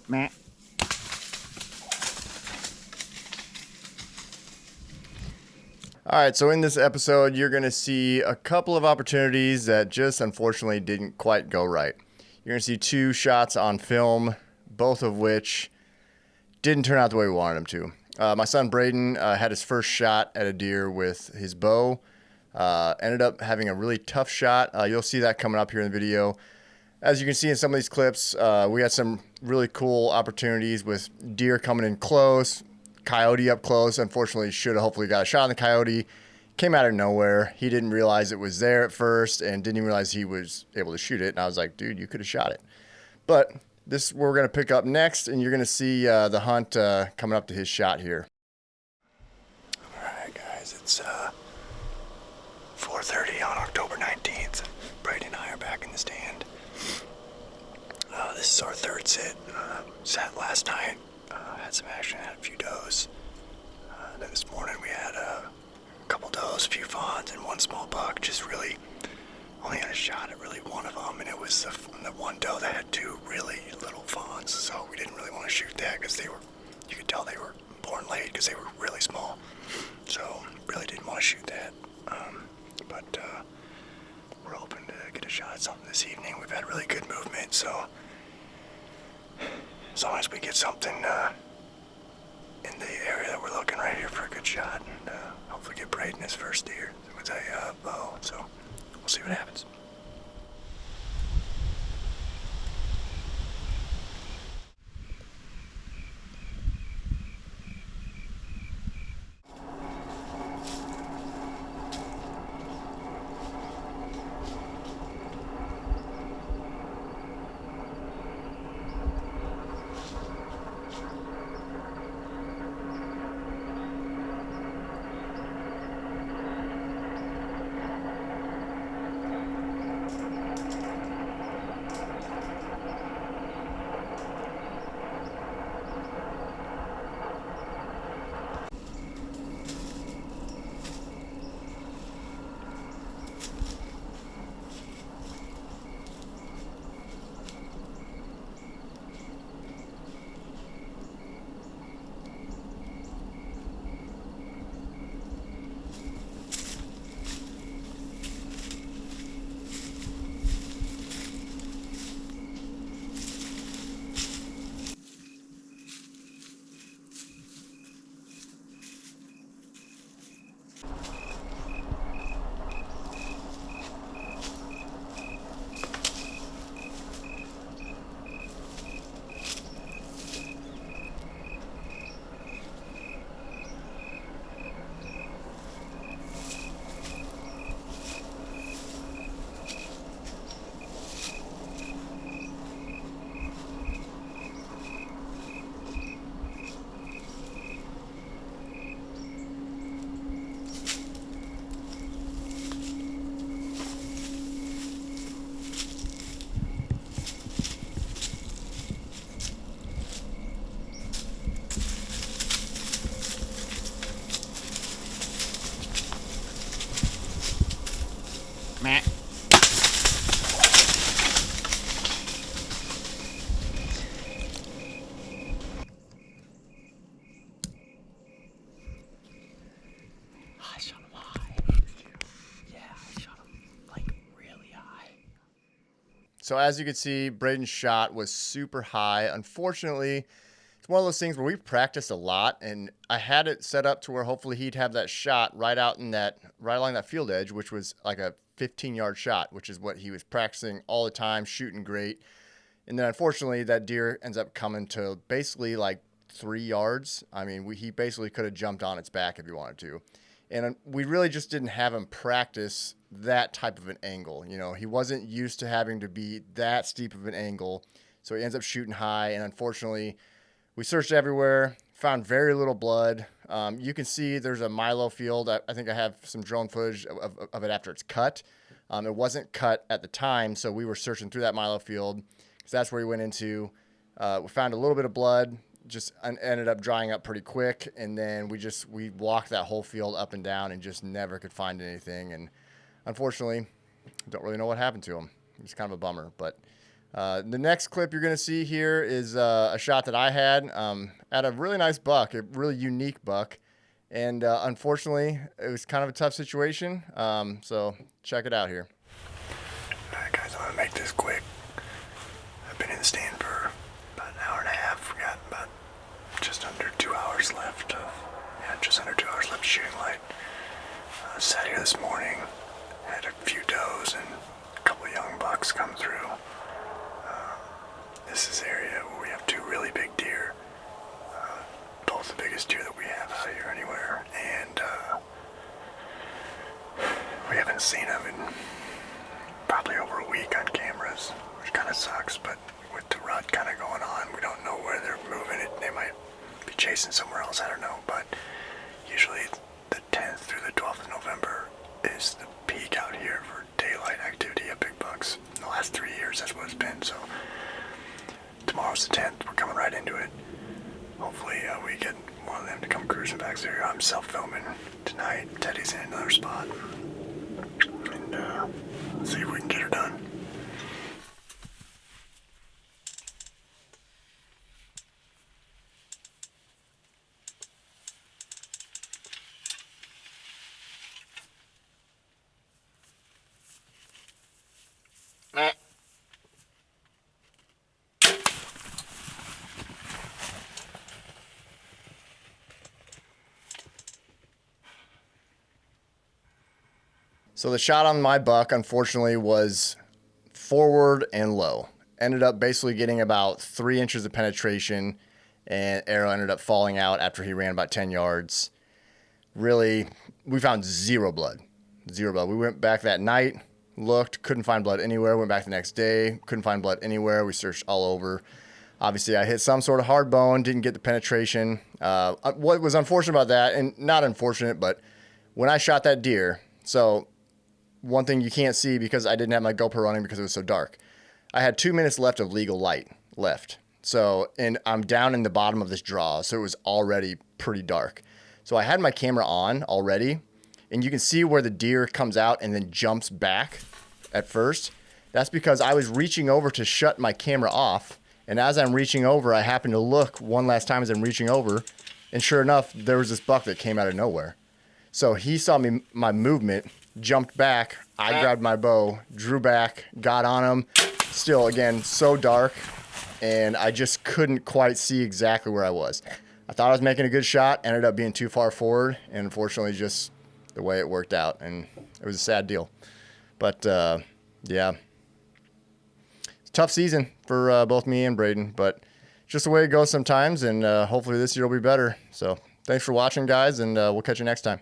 Meh. All right, so in this episode, you're going to see a couple of opportunities that just unfortunately didn't quite go right. You're going to see two shots on film, both of which didn't turn out the way we wanted them to. My son Brayden had his first shot at a deer with his bow. Ended up having a really tough shot. You'll see that coming up here in the video. As you can see in some of these clips, we had some really cool opportunities with deer coming in close, coyote up close. Unfortunately, should have hopefully got a shot on the coyote. Came out of nowhere. He didn't realize it was there at first and didn't even realize he was able to shoot it. And I was like, dude, you could have shot it. But this is where we're going to pick up next, and you're going to see the hunt coming up to his shot here. All right, guys, it's 4:30 on October 19th. Brayden and I are back in the stand. This is our third sit. Sat last night, had some action, had a few does. Then this morning we had a couple does, a few fawns, and one small buck. Just really only had a shot at really one of them, and it was the one doe that had two really little fawns. So we didn't really want to shoot that because you could tell they were born late because they were really small. So really didn't want to shoot that. But we're hoping to get a shot at something this evening. We've had really good movement, so as long as we get something in the area that we're looking right here for a good shot, and hopefully get Brayden his first deer with a bow. So we'll see what happens. Meh. I shot him high. Yeah, I shot him like really high. So as you can see, Brayden's shot was super high. Unfortunately, it's one of those things where we've practiced a lot, and I had it set up to where hopefully he'd have that shot right along that field edge, which was like a 15-yard shot, which is what he was practicing all the time, shooting great. And then unfortunately, that deer ends up coming to basically like 3 yards. I mean, he basically could have jumped on its back if he wanted to. And we really just didn't have him practice that type of an angle. You know, he wasn't used to having to be that steep of an angle. So he ends up shooting high. And unfortunately, we searched everywhere, found very little blood. You can see there's a milo field. I think I have some drone footage of it after it's cut. It wasn't cut at the time, so we were searching through that milo field because that's where we went into. We found a little bit of blood, just ended up drying up pretty quick, and then we walked that whole field up and down and just never could find anything. And unfortunately, don't really know what happened to him. It's kind of a bummer, but The next clip you're going to see here is a shot that I had at a really nice buck, a really unique buck. And unfortunately, it was kind of a tough situation. So check it out here. All right, guys, I'm going to make this quick. I've been in the stand for about an hour and a half. We got about just under 2 hours left. Just under 2 hours left of shooting light. Sat here this morning, had a few does and a couple of young bucks come through. This is an area where we have two really big deer. Both the biggest deer that we have out here anywhere. And we haven't seen them in probably over a week on cameras, which kind of sucks. But with the rut kind of going on, we don't know where they're moving. They might be chasing somewhere else, I don't know. But usually the 10th through the 12th of November is the peak out here for daylight activity of big bucks. In the last 3 years, that's what it's been. So tomorrow's the 10th. We're coming right into it. Hopefully we get one of them to come cruising back through. I'm self-filming tonight. Teddy's in another spot. And let's see if we can get her done. So the shot on my buck, unfortunately, was forward and low. Ended up basically getting about 3 inches of penetration, and arrow ended up falling out after he ran about 10 yards. Really, we found zero blood. Zero blood. We went back that night, looked, couldn't find blood anywhere. Went back the next day, couldn't find blood anywhere. We searched all over. Obviously, I hit some sort of hard bone, didn't get the penetration. What was unfortunate about that, and not unfortunate, but when I shot that deer, so one thing you can't see because I didn't have my GoPro running because it was so dark. I had 2 minutes left of legal light left. So, and I'm down in the bottom of this draw, so it was already pretty dark. So I had my camera on already, and you can see where the deer comes out and then jumps back at first. That's because I was reaching over to shut my camera off, and as I'm reaching over, I happened to look one last time as I'm reaching over, and sure enough, there was this buck that came out of nowhere. So he saw my movement, jumped back, I grabbed my bow, drew back, got on him. Still, again, so dark, and I just couldn't quite see exactly where I was. I thought I was making a good shot, ended up being too far forward, and unfortunately just the way it worked out, and it was a sad deal. But, yeah. It's a tough season for both me and Brayden, but just the way it goes sometimes, and hopefully this year will be better. So thanks for watching, guys, and we'll catch you next time.